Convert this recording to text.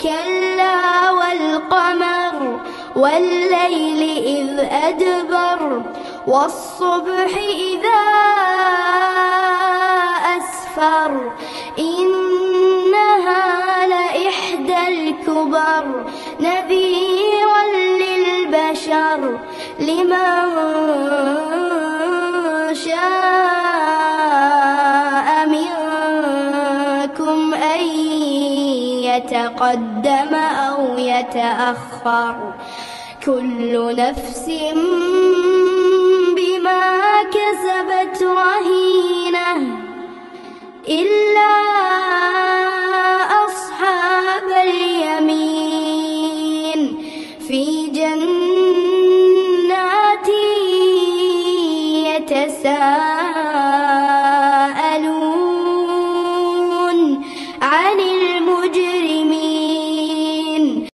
كلا والقمر والليل إذ أدبر والصبح إذا أسفر إنها لإحدى الكبر نذيرا للبشر لمن شاء منكم أن يتقدم أو يتأخر كل نفس بما كسبت رهينة إلا